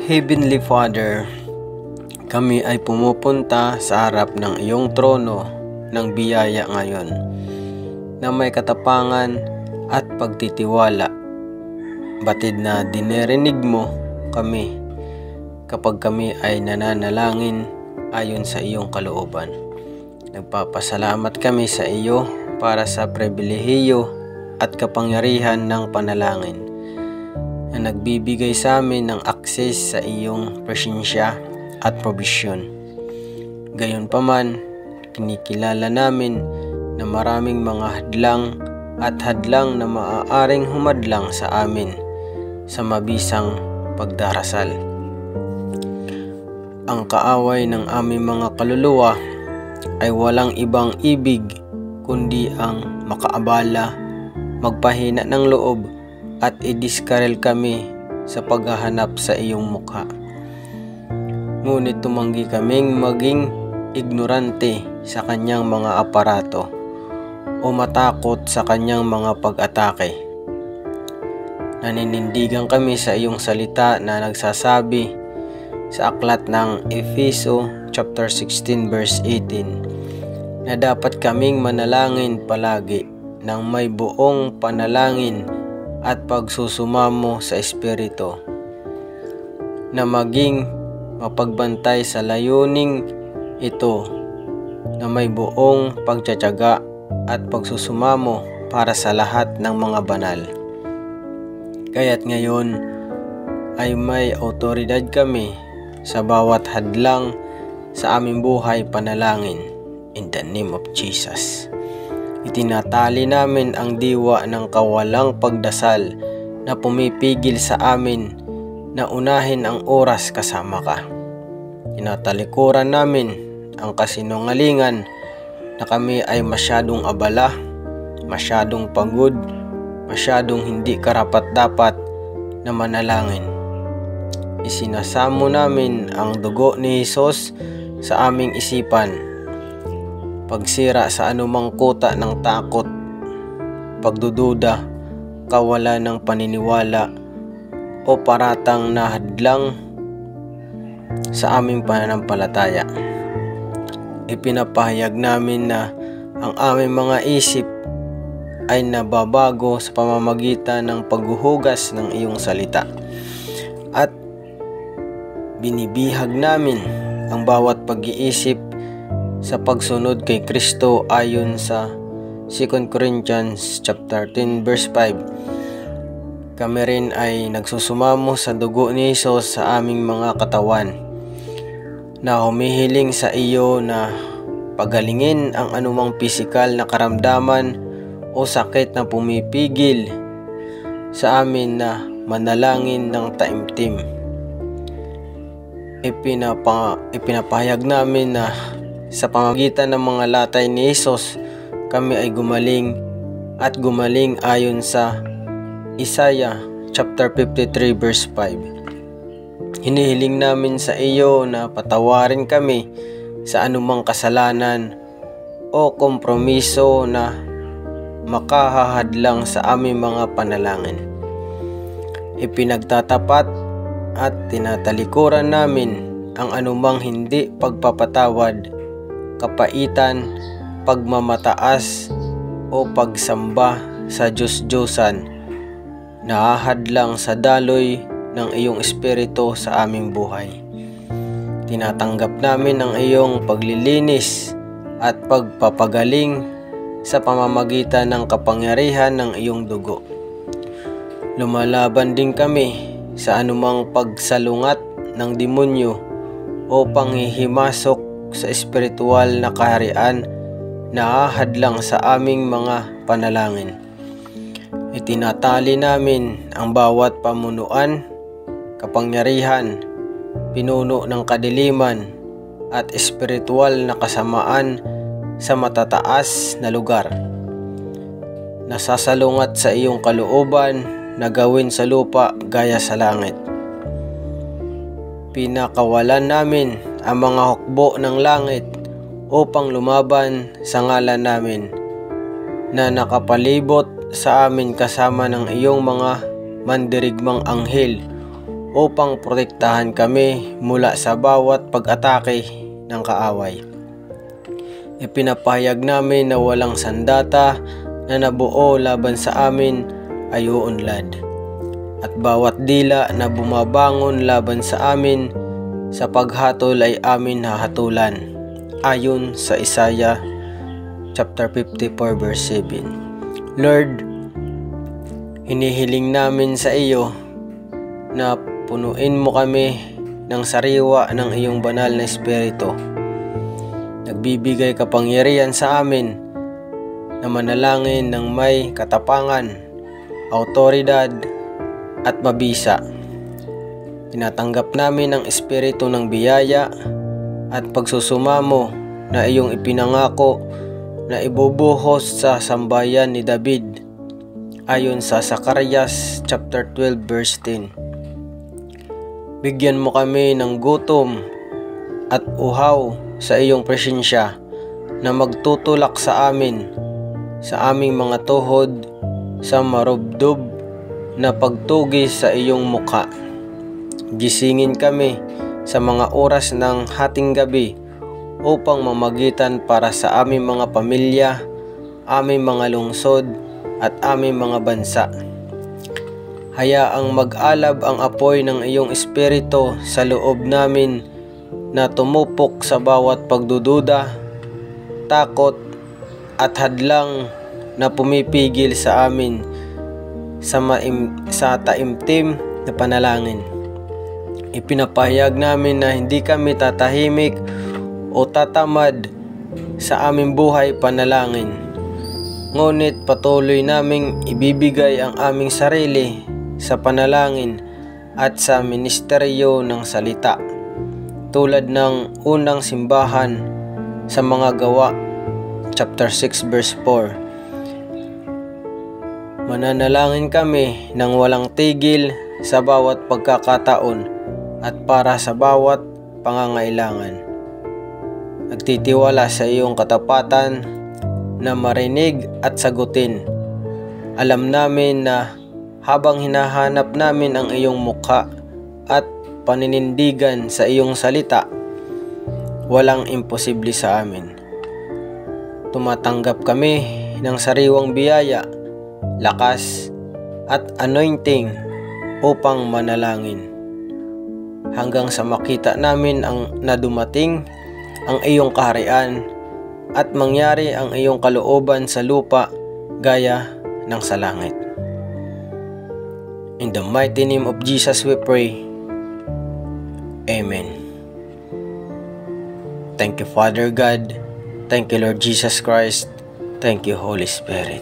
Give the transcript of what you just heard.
Heavenly Father, kami ay pumupunta sa harap ng iyong trono ng biyaya ngayon na may katapangan at pagtitiwala. Batid na dinirinig mo kami kapag kami ay nananalangin ayon sa iyong kalooban. Nagpapasalamat kami sa iyo para sa pribilehiyo at kapangyarihan ng panalangin na nagbibigay sa amin ng access sa iyong presensya at provision. Gayunpaman, kinikilala namin na maraming mga hadlang na maaaring humadlang sa amin sa mabisang pagdarasal. Ang kaaway ng aming mga kaluluwa ay walang ibang ibig kundi ang makaabala, magpahina ng loob at idiskarel kami sa paghahanap sa iyong mukha. Ngunit tumanggi kaming maging ignorante sa kanyang mga aparato o matakot sa kanyang mga pag-atake. Naninindigan kami sa iyong salita na nagsasabi sa aklat ng Efeso chapter 16 verse 18 na dapat kaming manalangin palagi ng may buong panalangin at pagsusumamo sa Espiritu, na maging mapagbantay sa layuning ito na may buong pagtsatsaga at pagsusumamo para sa lahat ng mga banal. Kaya't ngayon ay may autoridad kami sa bawat hadlang sa aming buhay panalangin. In the name of Jesus. Itinatali namin ang diwa ng kawalang pagdasal na pumipigil sa amin na unahin ang oras kasama ka. Tinatalikuran namin ang kasinungalingan na kami ay masyadong abala, masyadong pagod, masyadong hindi karapat-dapat na manalangin. Isinasamo namin ang dugo ni Jesus sa aming isipan, pagsira sa anumang kuta ng takot, pagdududa, kawalan ng paniniwala o paratang na hadlang sa aming pananampalataya. Ipinapahayag namin na ang aming mga isip ay nababago sa pamamagitan ng paghuhugas ng iyong salita, at binibihag namin ang bawat pag-iisip sa pagsunod kay Kristo ayon sa 2 Corinthians chapter 10 verse 5. Kami rin ay nagsusumamo sa dugo ni Jesus sa aming mga katawan, na humihiling sa iyo na pagalingin ang anumang pisikal na karamdaman o sakit na pumipigil sa amin na manalangin ng taimtim. Ipinapahayag namin na sa pamamagitan ng mga latay ni Jesus, kami ay gumaling at gumaling ayon sa Isaiah chapter 53 verse 5. Hinihiling namin sa iyo na patawarin kami sa anumang kasalanan o kompromiso na makahahadlang sa aming mga panalangin. Ipinagtatapat at tinatalikuran namin ang anumang hindi pagpapatawad, kapaitan, pagmamataas o pagsamba sa Diyos-Diyosan na hahadlang sa daloy ng iyong Espiritu sa aming buhay. Tinatanggap namin ang iyong paglilinis at pagpapagaling sa pamamagitan ng kapangyarihan ng iyong dugo. Lumalaban din kami sa anumang pagsalungat ng demonyo o panghihimasok sa espiritual na kaharian na hahadlang sa aming mga panalangin. Itinatali namin ang bawat pamunuan, kapangyarihan, pinuno ng kadiliman at espiritual na kasamaan sa matataas na lugar. Nasasalungat sa iyong kalooban na gawin sa lupa gaya sa langit. Pinakawalan namin ang mga hukbo ng langit upang lumaban sa ngalan namin na nakapalibot sa amin kasama ng iyong mga mandirigmang anghel upang protektahan kami mula sa bawat pag-atake ng kaaway. Ipinapahayag namin na walang sandata na nabuo laban sa amin ay uunlad, at bawat dila na bumabangon laban sa amin sa paghatol ay amin hahatulan, ayon sa Isaiah chapter 54 verse 7. Lord, hinihiling namin sa iyo na punuin mo kami ng sariwa ng iyong banal na espiritu. Nagbibigay kapangyarihan sa amin na manalangin ng may katapangan, autoridad at mabisa. Tinatanggap namin ang espiritu ng biyaya at pagsusumamo na iyong ipinangako na ibubuhos sa sambayan ni David, ayon sa Zacarias chapter 12 verse 10. Bigyan mo kami ng gutom at uhaw sa iyong presensya na magtutulak sa amin, sa aming mga tuhod, sa marubdob na pagtugis sa iyong mukha. Gisingin kami sa mga oras ng hating gabi upang mamagitan para sa aming mga pamilya, aming mga lungsod at aming mga bansa. Hayaang mag-alab ang apoy ng iyong espiritu sa loob namin na tumupok sa bawat pagdududa, takot at hadlang na pumipigil sa amin sa taimtim na panalangin. Ipinapahayag namin na hindi kami tatahimik o tatamad sa aming buhay panalangin, ngunit patuloy naming ibibigay ang aming sarili sa panalangin at sa ministeryo ng salita, tulad ng unang simbahan sa mga Gawa chapter 6 verse 4. Mananalangin kami ng walang tigil sa bawat pagkakataon at para sa bawat pangangailangan. Nagtitiwala sa iyong katapatan na marinig at sagutin. Alam namin na habang hinahanap namin ang iyong mukha at paninindigan sa iyong salita, walang imposible sa amin. Tumatanggap kami ng sariwang biyaya, lakas at anointing upang manalangin, hanggang sa makita namin na dumating ang iyong kaharian at mangyari ang iyong kalooban sa lupa gaya ng sa langit. In the mighty name of Jesus we pray. Amen. Thank you, Father God. Thank you, Lord Jesus Christ. Thank you, Holy Spirit.